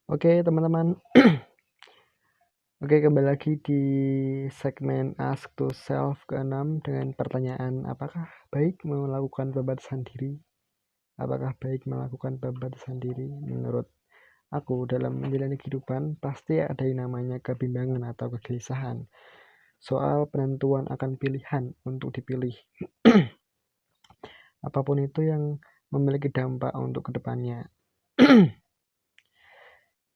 Oke teman-teman, oke kembali lagi di segmen Ask to Self ke-6 dengan pertanyaan apakah baik melakukan pembatasan diri? Apakah baik melakukan pembatasan diri? Menurut aku dalam menjalani kehidupan pasti ada yang namanya kebimbangan atau kegelisahan soal penentuan akan pilihan untuk dipilih. Apapun itu yang memiliki dampak untuk kedepannya.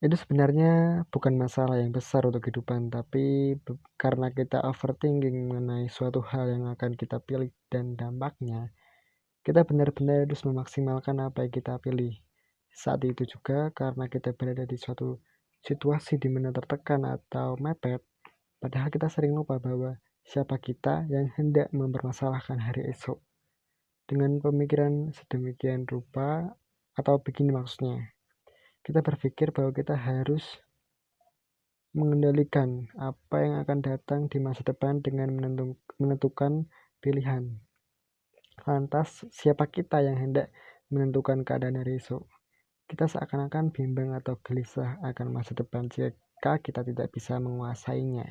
Itu sebenarnya bukan masalah yang besar untuk kehidupan, tapi karena kita overthinking mengenai suatu hal yang akan kita pilih dan dampaknya, kita benar-benar harus memaksimalkan apa yang kita pilih. Saat itu juga karena kita berada di suatu situasi di mana tertekan atau mepet, padahal kita sering lupa bahwa siapa kita yang hendak mempermasalahkan hari esok. Dengan pemikiran sedemikian rupa, atau begini maksudnya, kita berpikir bahwa kita harus mengendalikan apa yang akan datang di masa depan dengan menentukan pilihan. Lantas, siapa kita yang hendak menentukan keadaan hari esok? Kita seakan-akan bimbang atau gelisah akan masa depan jika kita tidak bisa menguasainya.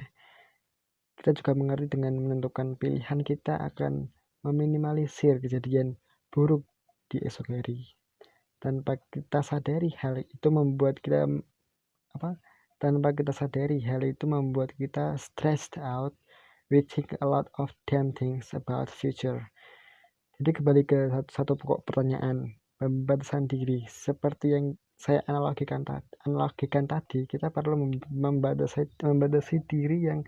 Kita juga mengerti dengan menentukan pilihan kita akan meminimalisir kejadian buruk di esok hari. Tanpa kita sadari hal itu membuat kita stressed out. We think a lot of damn things about future. Jadi kembali ke satu pokok pertanyaan, pembatasan diri. Seperti yang saya analogikan tadi, kita perlu membatasi diri yang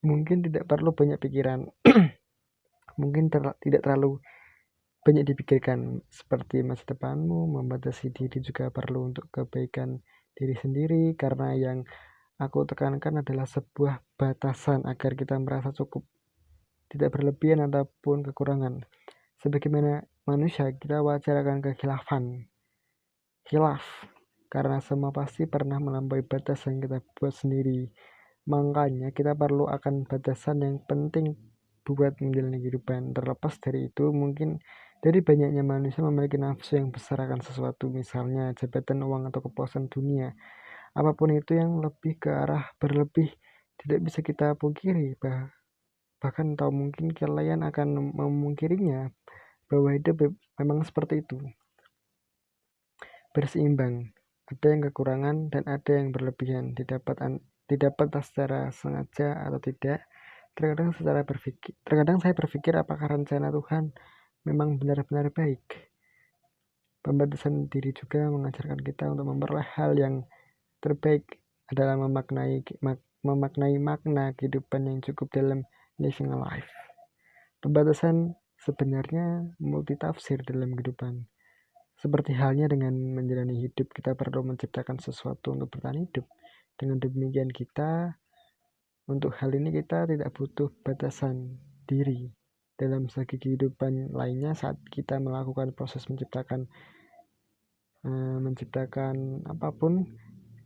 mungkin tidak perlu banyak pikiran. Mungkin tidak terlalu banyak dipikirkan, seperti masa depanmu. Membatasi diri juga perlu untuk kebaikan diri sendiri, karena yang aku tekankan adalah sebuah batasan agar kita merasa cukup, tidak berlebihan ataupun kekurangan. Sebagaimana manusia, kita wajar akan khilaf, karena semua pasti pernah melampaui batas yang kita buat sendiri. Makanya kita perlu akan batasan yang penting buat menjalani kehidupan. Terlepas dari itu, mungkin dari banyaknya manusia memiliki nafsu yang besar akan sesuatu, misalnya jabatan, uang, atau kepuasan dunia. Apapun itu yang lebih ke arah berlebih tidak bisa kita pungkiri, bahkan atau mungkin kalian akan memungkirinya, bahwa hidup memang seperti itu, berseimbang. Ada yang kekurangan dan ada yang berlebihan, didapat secara sengaja atau tidak. Terkadang saya berpikir apakah rencana Tuhan memang benar-benar baik. Pembatasan diri juga mengajarkan kita untuk memperoleh hal yang terbaik adalah memaknai makna kehidupan yang cukup dalam living a life. Pembatasan sebenarnya multitafsir dalam kehidupan. Seperti halnya dengan menjalani hidup, kita perlu menciptakan sesuatu untuk bertahan hidup. Dengan demikian untuk hal ini kita tidak butuh batasan diri dalam segi kehidupan lainnya. Saat kita melakukan proses menciptakan apapun,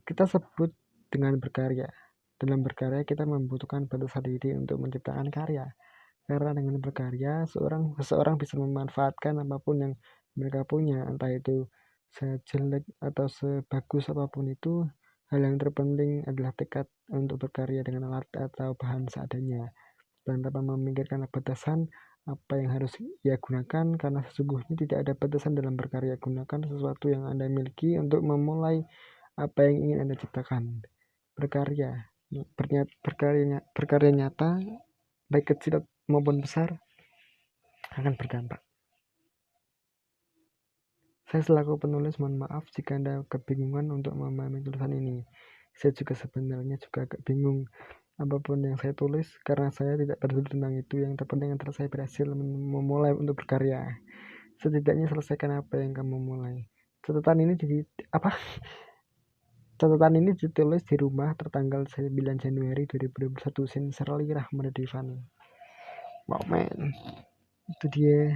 kita sebut dengan berkarya. Dalam berkarya kita membutuhkan batasan diri untuk menciptakan karya, karena dengan berkarya seseorang bisa memanfaatkan apapun yang mereka punya, entah itu sejelek atau sebagus apapun itu. Hal yang terpenting adalah tekad untuk berkarya dengan alat atau bahan seadanya, dan tanpa memikirkan batasan apa yang harus ia gunakan, karena sesungguhnya tidak ada batasan dalam berkarya. Gunakan sesuatu yang Anda miliki untuk memulai apa yang ingin Anda ciptakan. Berkarya nyata, baik kecil maupun besar, akan berdampak. Saya selaku penulis mohon maaf jika Anda kebingungan untuk memahami tulisan ini. Saya juga sebenarnya agak bingung apapun yang saya tulis, karena saya tidak peduli tentang itu. Yang terpenting adalah saya berhasil memulai untuk berkarya. Setidaknya selesaikan apa yang kamu mulai. Catatan ini ditulis di rumah tertanggal 9 Januari 2021. Sincerely, Rahman Devani. Wow man, itu dia